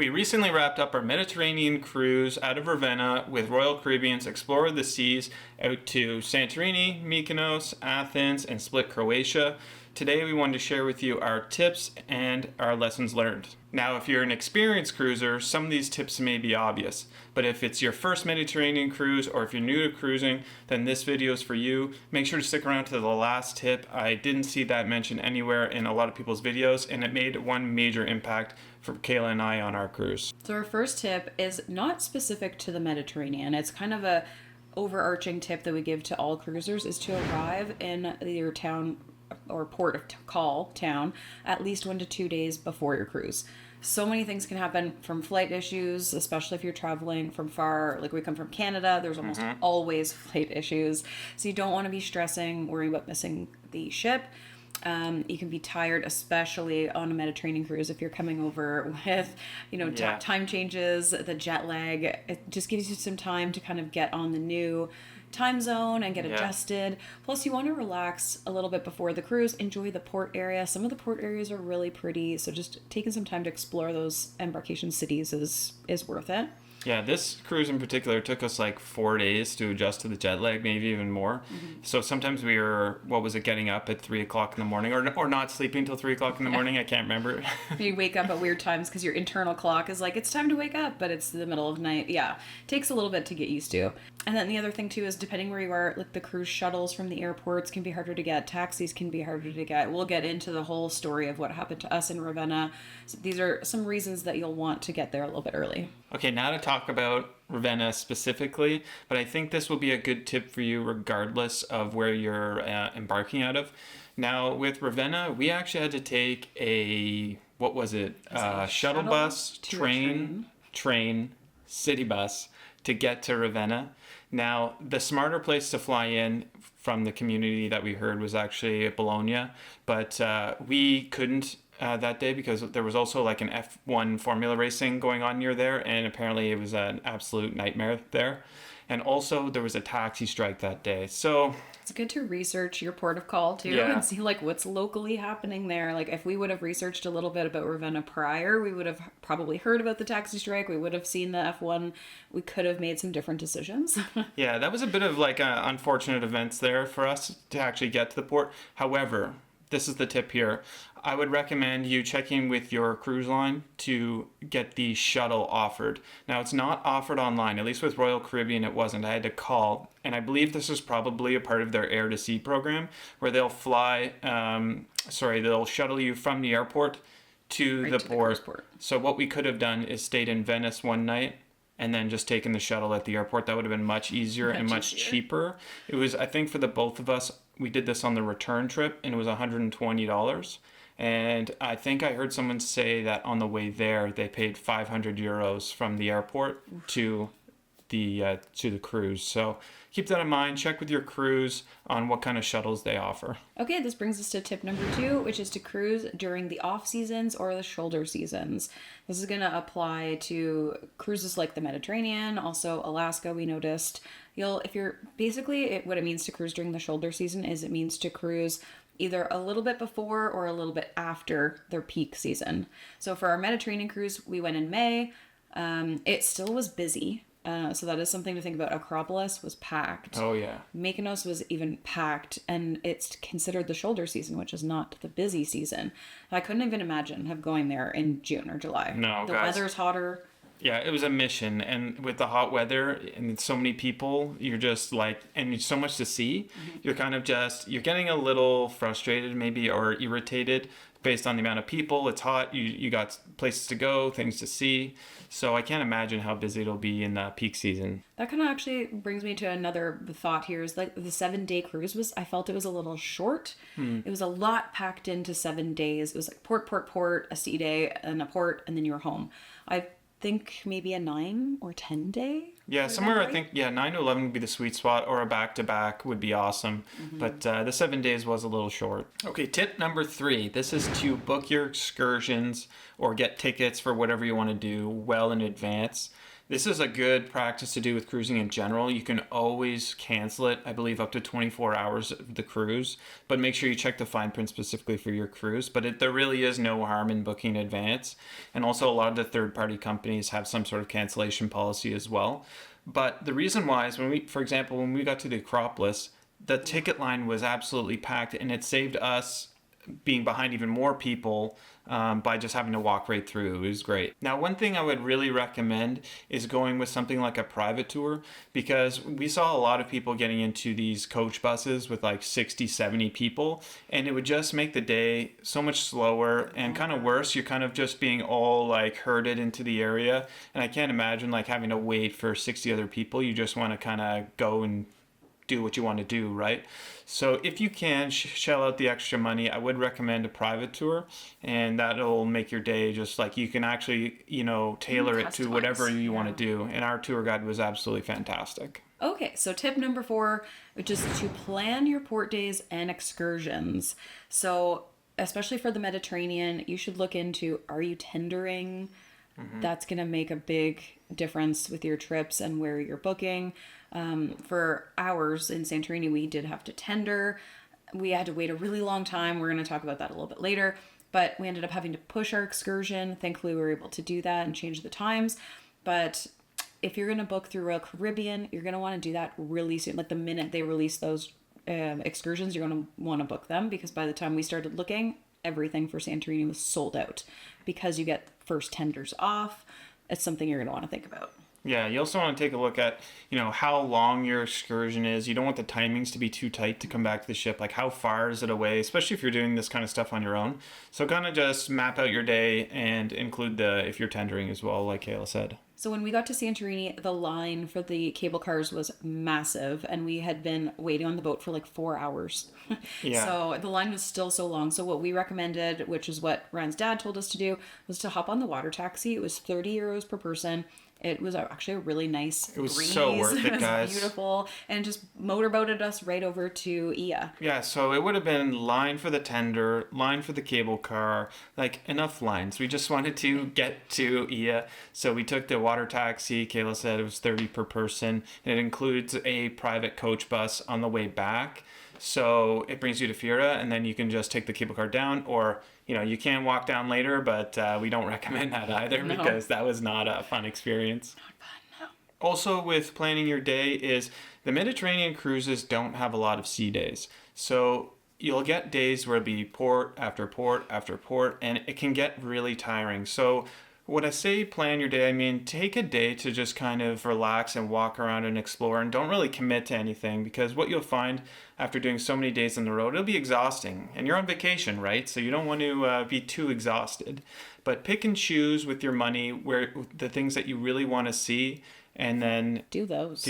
We recently wrapped up our Mediterranean cruise out of Ravenna with Royal Caribbean's Explore the Seas out to Santorini, Mykonos, Athens, and Split, Croatia. Today we wanted to share with you our tips and our lessons learned. Now, if you're an experienced cruiser, some of these tips may be obvious, but if it's your first Mediterranean cruise or if you're new to cruising, then this video is for you. Make sure to stick around to the last tip. I didn't see that mentioned anywhere in a lot of people's videos, and it made one major impact for Kayla and I on our cruise. So our first tip is not specific to the Mediterranean. It's kind of a overarching tip that we give to all cruisers, is to arrive in your town or port of call town at least 1 to 2 days before your cruise. So many things can happen, from flight issues, especially if you're traveling from far, like we come from Canada, there's almost always flight issues. So you don't want to be stressing, worrying about missing the ship. You can be tired, especially on a Mediterranean cruise, if you're coming over with, time changes, the jet lag. It just gives you some time to kind of get on the new time zone and get adjusted. Plus, you want to relax a little bit before the cruise. Enjoy the port area. Some of the port areas are really pretty, so just taking some time to explore those embarkation cities is worth it. Yeah, this cruise in particular took us like 4 days to adjust to the jet lag, maybe even more. So sometimes we were, getting up at 3 o'clock in the morning or not sleeping till 3 o'clock in the morning. I can't remember. You wake up at weird times because your internal clock is like, it's time to wake up, but it's the middle of night. Yeah, it takes a little bit to get used to. And then the other thing too is, depending where you are, like the cruise shuttles from the airports can be harder to get. Taxis can be harder to get. We'll get into the whole story of what happened to us in Ravenna. So these are some reasons that you'll want to get there a little bit early. Okay, now to talk about Ravenna specifically, but I think this will be a good tip for you regardless of where you're embarking out of. Now, with Ravenna, we actually had to take a shuttle bus, train, city bus to get to Ravenna. Now, the smarter place to fly in from the community that we heard was actually Bologna, but we couldn't that day because there was also like an F1 formula racing going on near there, and apparently it was an absolute nightmare there. And also there was a taxi strike that day. So it's good to research your port of call too and see like what's locally happening there. Like if we would have researched a little bit about Ravenna prior, we would have probably heard about the taxi strike. We would have seen the F1. We could have made some different decisions. Yeah, that was a bit of like unfortunate events there for us to actually get to the port. However, this is the tip here. I would recommend you checking with your cruise line to get the shuttle offered. Now, it's not offered online. At least with Royal Caribbean, it wasn't. I had to call. And I believe this is probably a part of their Air to Sea program where they'll they'll shuttle you from the airport to the port. So what we could have done is stayed in Venice one night and then just taken the shuttle at the airport. That would have been much easier and much cheaper. It was, I think for the both of us, we did this on the return trip, and it was $120. And I think I heard someone say that on the way there, they paid 500 euros from the airport to the cruise. So keep that in mind. Check with your cruise on what kind of shuttles they offer. Okay, this brings us to tip number 2, which is to cruise during the off seasons or the shoulder seasons. This is going to apply to cruises like the Mediterranean, also Alaska. We noticed what it means to cruise during the shoulder season is it means to cruise either a little bit before or a little bit after their peak season. So for our Mediterranean cruise, we went in May. It still was busy. So that is something to think about. Acropolis was packed. Oh, yeah. Mykonos was even packed, and it's considered the shoulder season, which is not the busy season. I couldn't even imagine going there in June or July. No, the weather's hotter. Yeah, it was a mission, and with the hot weather and so many people, you're just like, and so much to see, you're kind of you're getting a little frustrated maybe or irritated based on the amount of people. It's hot, you got places to go, things to see, so I can't imagine how busy it'll be in the peak season. That kind of actually brings me to another thought here, is like the 7-day cruise I felt it was a little short. It was a lot packed into 7 days. It was like port, a sea day, and a port, and then you were home. I think maybe a 9 or 10 day. Yeah, somewhere I think 9 to 11 would be the sweet spot, or a back-to-back would be awesome. But the 7 days was a little short. Okay, tip number 3. This is to book your excursions or get tickets for whatever you want to do well in advance. This is a good practice to do with cruising in general. You can always cancel it, I believe, up to 24 hours of the cruise, but make sure you check the fine print specifically for your cruise. But there really is no harm in booking in advance. And also, a lot of the third-party companies have some sort of cancellation policy as well. But the reason why is for example, when we got to the Acropolis, the ticket line was absolutely packed, and it saved us being behind even more people by just having to walk right through. It was great. Now, one thing I would really recommend is going with something like a private tour, because we saw a lot of people getting into these coach buses with like 60, 70 people, and it would just make the day so much slower and kind of worse. You're kind of just being all like herded into the area, and I can't imagine like having to wait for 60 other people. You just want to kind of go and do what you want to do, right? So if you can shell out the extra money, I would recommend a private tour, and that'll make your day just like you can actually, tailor it to whatever you want to do. And our tour guide was absolutely fantastic. Okay, so tip number 4, which is to plan your port days and excursions. So especially for the Mediterranean, you should look into, are you tendering? That's going to make a big difference with your trips and where you're booking. For ours in Santorini, we did have to tender. We had to wait a really long time. We're going to talk about that a little bit later. But we ended up having to push our excursion. Thankfully, we were able to do that and change the times. But if you're going to book through Royal Caribbean, you're going to want to do that really soon. Like the minute they release those excursions, you're going to want to book them, because by the time we started looking, everything for Santorini was sold out, because you get first tenders off. It's something you're going to want to think about. Yeah, you also want to take a look at, how long your excursion is. You don't want the timings to be too tight to come back to the ship. Like, how far is it away, especially if you're doing this kind of stuff on your own. So kind of just map out your day and include if you're tendering as well, like Kayla said. So when we got to Santorini, the line for the cable cars was massive, and we had been waiting on the boat for like 4 hours. Yeah. So the line was still so long. So what we recommended, which is what Ryan's dad told us to do, was to hop on the water taxi. It was 30 euros per person. It was actually a really nice It was breeze. so worth it, guys. It was beautiful, and just motorboated us right over to Ia. Yeah, so it would have been line for the tender, line for the cable car, like enough lines. We just wanted to get to Ia, so we took the water taxi. Kayla said it was 30 per person, and it includes a private coach bus on the way back. So it brings you to Fira, and then you can just take the cable car down, or you can walk down later, but we don't recommend that either, because that was not a fun experience. Not fun, no. Also, with planning your day, is the Mediterranean cruises don't have a lot of sea days. So you'll get days where it'll be port after port after port, and it can get really tiring. So when I say plan your day, I mean take a day to just kind of relax and walk around and explore, and don't really commit to anything, because what you'll find after doing so many days on the road, it'll be exhausting. And you're on vacation, right? So you don't want to be too exhausted. But pick and choose with your money where the things that you really want to see, and then do those.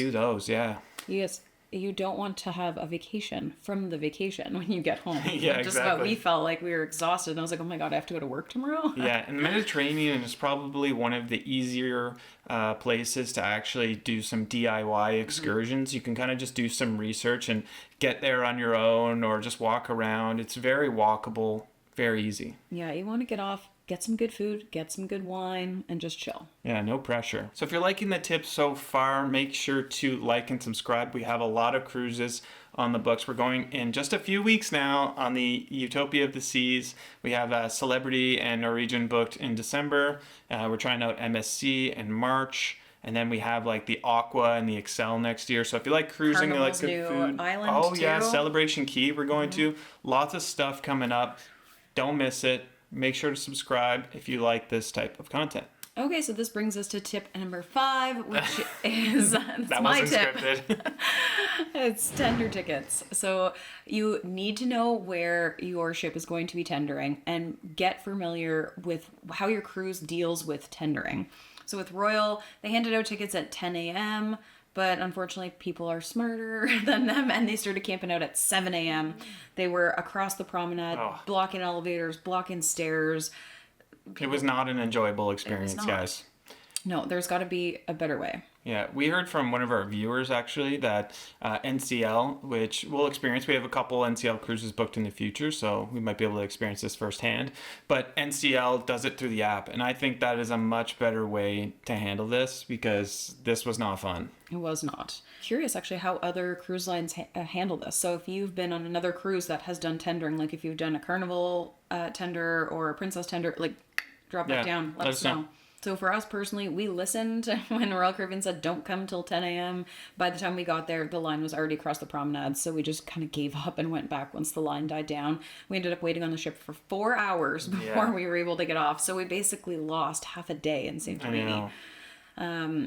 Yeah. Yes. You don't want to have a vacation from the vacation when you get home. Yeah, Just exactly. about we felt like we were exhausted, and I was like, oh my God, I have to go to work tomorrow. Yeah, and the Mediterranean is probably one of the easier places to actually do some DIY excursions. You can kind of just do some research and get there on your own, or just walk around. It's very walkable, very easy. Yeah, you want to get off, get some good food, get some good wine, and just chill. Yeah, no pressure. So if you're liking the tips so far, make sure to like and subscribe. We have a lot of cruises on the books. We're going in just a few weeks now on the Utopia of the Seas. We have Celebrity and Norwegian booked in December. We're trying out MSC in March. And then we have like the Aqua and the Excel next year. So if you like cruising, Carnival's you like good new food. island Oh too. yeah, Celebration Key we're going to. Lots of stuff coming up. Don't miss it. Make sure to subscribe if you like this type of content. Okay, so this brings us to tip number 5, which is That my wasn't tip. scripted. It's tender tickets. So you need to know where your ship is going to be tendering, and get familiar with how your cruise deals with tendering. So with Royal, they handed out tickets at 10 a.m., but unfortunately people are smarter than them, and they started camping out at 7 a.m. They were across the promenade, blocking elevators, blocking stairs. It was not an enjoyable experience, not. guys. No, there's got to be a better way. Yeah, we heard from one of our viewers actually that NCL, which we'll experience, we have a couple NCL cruises booked in the future, so we might be able to experience this firsthand. But NCL does it through the app, and I think that is a much better way to handle this because this was not fun. It was not. Curious, actually, how other cruise lines handle this. So, if you've been on another cruise that has done tendering, like if you've done a Carnival tender or a Princess tender, like drop that down. Let us know. So for us personally, we listened when Royal Caribbean said don't come till 10 a.m. By the time we got there, the line was already across the promenade. So we just kind of gave up and went back once the line died down. We ended up waiting on the ship for 4 hours before we were able to get off. So we basically lost half a day in Santorini.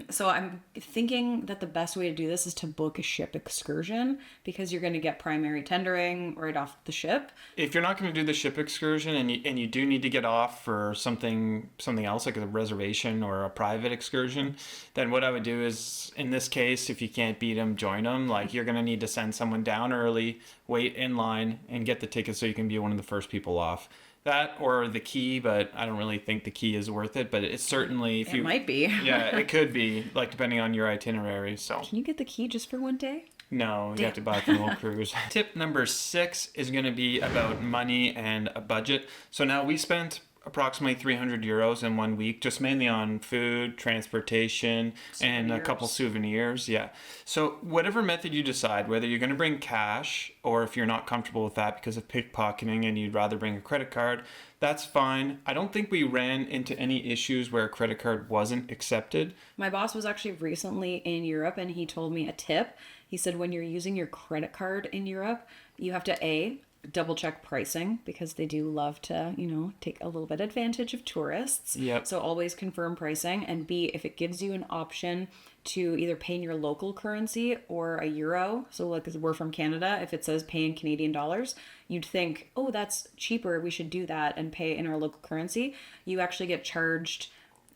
So I'm thinking that the best way to do this is to book a ship excursion because you're going to get primary tendering right off the ship. If you're not going to do the ship excursion and you do need to get off for something else like a reservation or a private excursion, then what I would do is, in this case, if you can't beat them, join them. Like, you're going to need to send someone down early, wait in line, and get the ticket so you can be one of the first people off. That or the key, but I don't really think the key is worth it. But it's certainly It might be. Yeah, it could be, like, depending on your itinerary. So Can you get the key just for one day? no, you have to buy it for the whole cruise. Tip number 6 is going to be about money and a budget. So now we spent approximately 300 euros in 1 week, just mainly on food, transportation, and a couple souvenirs. Yeah. So whatever method you decide, whether you're going to bring cash or if you're not comfortable with that because of pickpocketing and you'd rather bring a credit card, that's fine. I don't think we ran into any issues where a credit card wasn't accepted. My boss was actually recently in Europe and he told me a tip. He said when you're using your credit card in Europe, you have to double check pricing because they do love to, take a little bit advantage of tourists. Yep. So always confirm pricing. And B, if it gives you an option to either pay in your local currency or a euro. So like we're from Canada, if it says pay in Canadian dollars, you'd think, oh, that's cheaper. We should do that and pay in our local currency. You actually get charged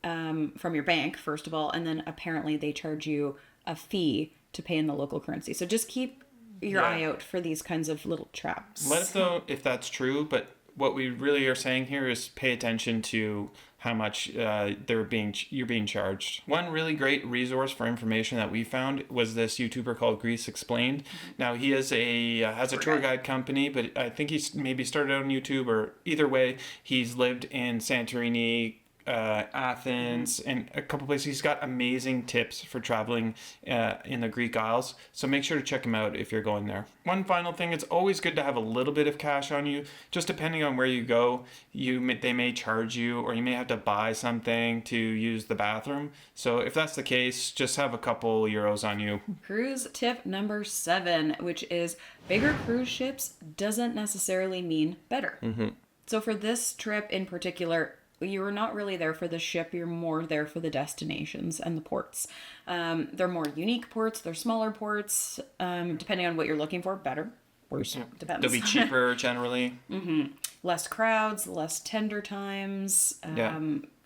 from your bank, first of all. And then apparently they charge you a fee to pay in the local currency. So just keep your eye out for these kinds of little traps. Let us know if that's true, but what we really are saying here is pay attention to how much you're being charged. One really great resource for information that we found was this YouTuber called Greece Explained. Now he is has a tour guide company, but I think he's maybe started out on YouTube, or either way, he's lived in Santorini, Athens, and a couple places. He's got amazing tips for traveling in the Greek Isles, so make sure to check him out if you're going there. One final thing, it's always good to have a little bit of cash on you, just depending on where you go. They may charge you, or you may have to buy something to use the bathroom. So if that's the case, just have a couple euros on you. Cruise tip number 7, which is bigger cruise ships doesn't necessarily mean better. So for this trip in particular, you are not really there for the ship, you're more there for the destinations and the ports. They're more unique ports, they're smaller ports, depending on what you're looking for, better, worse, depends. They'll be cheaper generally. Less crowds, less tender times.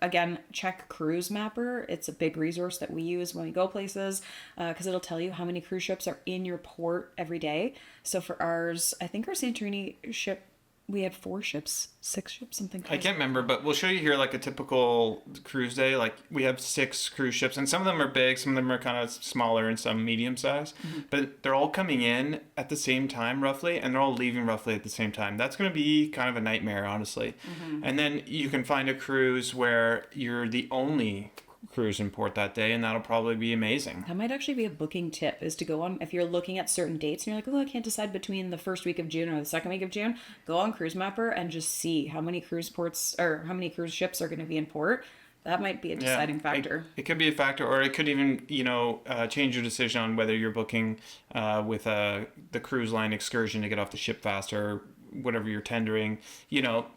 Again, check Cruise Mapper. It's a big resource that we use when we go places because it'll tell you how many cruise ships are in your port every day. So for ours, I think our Santorini ship, we had 4 ships, 6 ships, something crazy. I can't remember, but we'll show you here like a typical cruise day. Like we have 6 cruise ships, and some of them are big, some of them are kind of smaller, and some medium size. But they're all coming in at the same time, roughly, and they're all leaving roughly at the same time. That's going to be kind of a nightmare, honestly. And then you can find a cruise where you're the only cruise in port that day, and that'll probably be amazing. That might actually be a booking tip, is to go on, if you're looking at certain dates and you're like, oh, I can't decide between the first week of June or the second week of June, go on Cruise Mapper and just see how many cruise ports or how many cruise ships are going to be in port. That might be a deciding factor. It could be a factor, or it could even, change your decision on whether you're booking with the cruise line excursion to get off the ship faster, whatever you're tendering.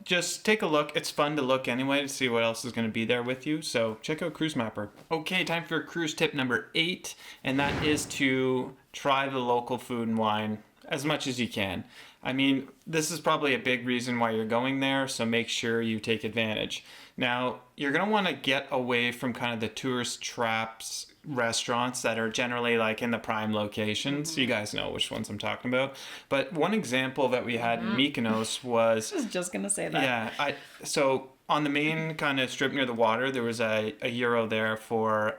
Just take a look. It's fun to look anyway to see what else is going to be there with you. So check out Cruise Mapper. Okay, time for cruise tip number 8, and that is to try the local food and wine as much as you can. I mean, this is probably a big reason why you're going there, so make sure you take advantage. Now, you're going to want to get away from kind of the tourist traps restaurants that are generally like in the prime locations. You guys know which ones I'm talking about. But one example that we had in Mykonos was... I was just going to say that. Yeah. So on the main kind of strip near the water, there was a euro there for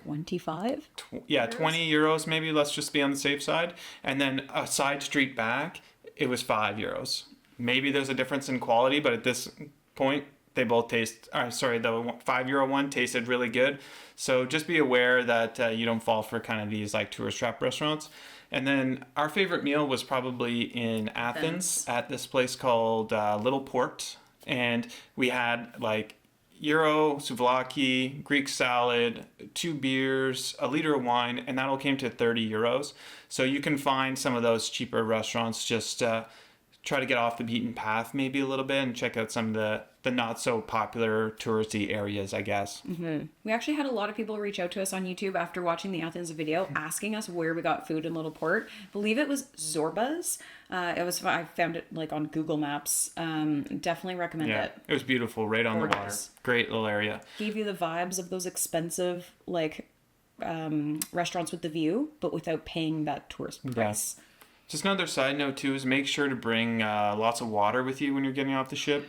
25? 20 euros maybe. Let's just be on the safe side. And then a side street back, it was 5 euros. Maybe there's a difference in quality, but at this point, they both taste. Sorry, the 5 euro one tasted really good. So just be aware that you don't fall for kind of these like tourist trap restaurants. And then our favorite meal was probably in Athens at this place called Little Port. And we had like gyro, souvlaki, Greek salad, 2 beers, a liter of wine, and that all came to 30 euros. So you can find some of those cheaper restaurants. Just try to get off the beaten path maybe a little bit and check out some of the not so popular touristy areas, I guess. Mm-hmm. We actually had a lot of people reach out to us on YouTube after watching the Athens video asking us where we got food in Little Port. I believe it was Zorba's. I found it like on Google Maps. Definitely recommend it. It was beautiful, right on the water. Great little area. Gave you the vibes of those expensive like restaurants with the view, but without paying that tourist price. Yeah. Just another side note too is make sure to bring lots of water with you when you're getting off the ship.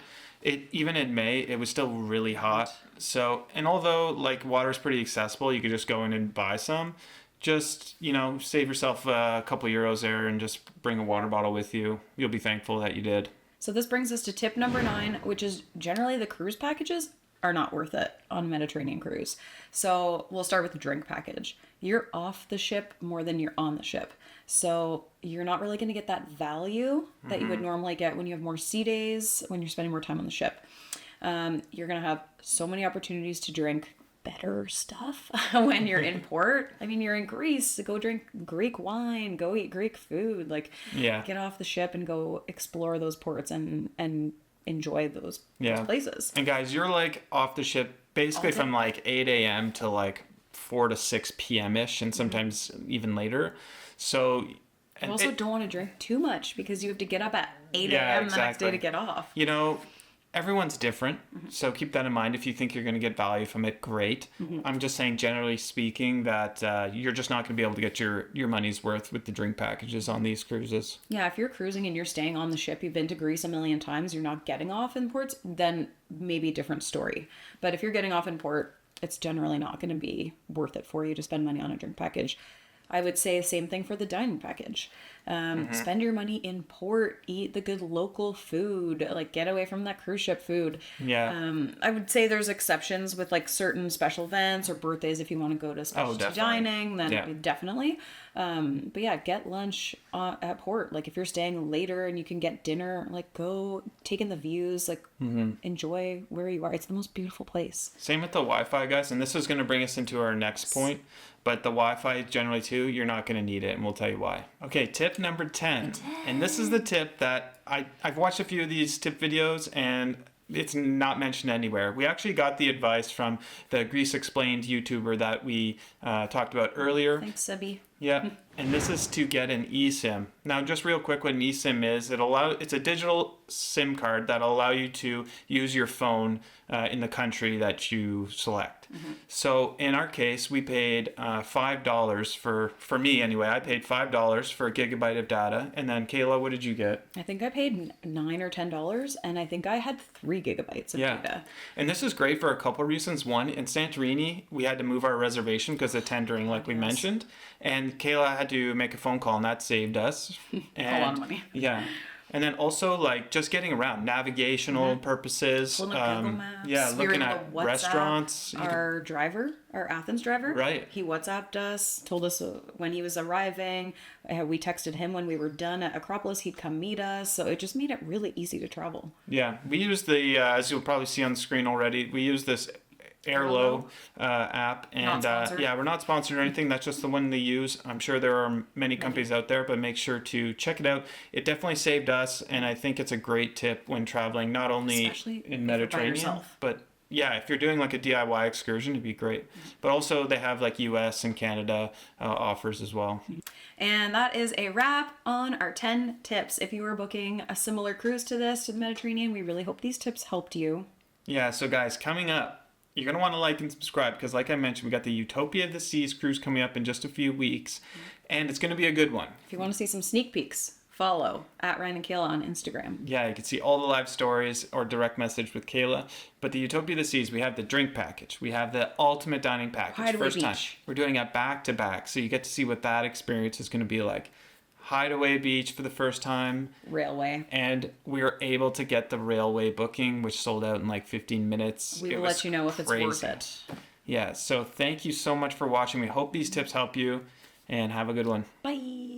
Even in May, it was still really hot. So, and although like water is pretty accessible, you could just go in and buy some. Just, save yourself a couple euros there and just bring a water bottle with you. You'll be thankful that you did. So this brings us to tip number 9, which is generally the cruise packages are not worth it on a Mediterranean cruise. So we'll start with the drink package. You're off the ship more than you're on the ship. So you're not really going to get that value that you would normally get when you have more sea days, when you're spending more time on the ship. You're going to have so many opportunities to drink better stuff when you're in port. I mean, you're in Greece, go drink Greek wine, go eat Greek food, get off the ship and go explore those ports and enjoy those places. And guys, you're like off the ship basically from like 8 a.m. to like 4 to 6 p.m. ish, and sometimes even later. So you also don't want to drink too much because you have to get up at 8 a.m. the next day to get off. Everyone's different, so keep that in mind. If you think you're going to get value from it, great. I'm just saying, generally speaking, that you're just not going to be able to get your money's worth with the drink packages on these cruises. Yeah, if you're cruising and you're staying on the ship, you've been to Greece a million times, you're not getting off in ports, then maybe a different story. But if you're getting off in port, it's generally not going to be worth it for you to spend money on a drink package. I would say the same thing for the dining package. Spend your money in port, eat the good local food, get away from that cruise ship food. Yeah. I would say there's exceptions with certain special events or birthdays. If you want to go to specialty dining, then definitely. But yeah, get lunch at port. If you're staying later and you can get dinner, go take in the views, enjoy where you are. It's the most beautiful place. Same with the Wi-Fi, guys. And this is going to bring us into our next point. But the Wi-Fi generally too, you're not going to need it, and we'll tell you why. Okay, tip number 10. And this is the tip that I've watched a few of these tip videos, and it's not mentioned anywhere. We actually got the advice from the Greece Explained YouTuber that we talked about earlier. Thanks, Subby. Yeah, and this is to get an eSIM. Now, just real quick, what an eSIM is, it's a digital SIM card that'll allow you to use your phone in the country that you select. So in our case, we paid $5 for me anyway. I paid $5 for a gigabyte of data. And then Kayla, what did you get? I think I paid $9 or $10, and I think I had 3 gigabytes of data. And this is great for a couple reasons. One, in Santorini, we had to move our reservation because of tendering, like we mentioned. And Kayla had to make a phone call, and that saved us. And, a lot of money. Yeah. And then also, just getting around, navigational purposes. Google Maps. Yeah, looking at restaurants. Our Athens driver. Right. He WhatsApped us, told us when he was arriving. We texted him when we were done at Acropolis. He'd come meet us. So it just made it really easy to travel. Yeah. We used the, as you'll probably see on the screen already, we use this Airlo app, and we're not sponsored or anything. That's just the one they use. I'm sure there are many companies out there, but make sure to check it out. It definitely saved us, and I think it's a great tip when traveling, not only in Mediterranean, but if you're doing a DIY excursion, it'd be great. But also they have US and Canada offers as well. And that is a wrap on our 10 tips. If you were booking a similar cruise to this, to the Mediterranean, we really hope these tips helped you. Yeah, so guys, coming up, you're going to want to like and subscribe because, like I mentioned, we got the Utopia of the Seas cruise coming up in just a few weeks, and it's going to be a good one. If you want to see some sneak peeks follow at Ryan and Kayla on Instagram. Yeah, you can see all the live stories or direct message with Kayla. But the Utopia of the Seas, we have the drink package. We have the ultimate dining package. Hideaway First time. Beach. We're doing it back to back. So you get to see what that experience is going to be like. Hideaway Beach for the first time. Railway. And we were able to get the railway booking, which sold out in like 15 minutes. We will let you know if it's worth it. Yeah, so thank you so much for watching. We hope these tips help you, and have a good one. Bye.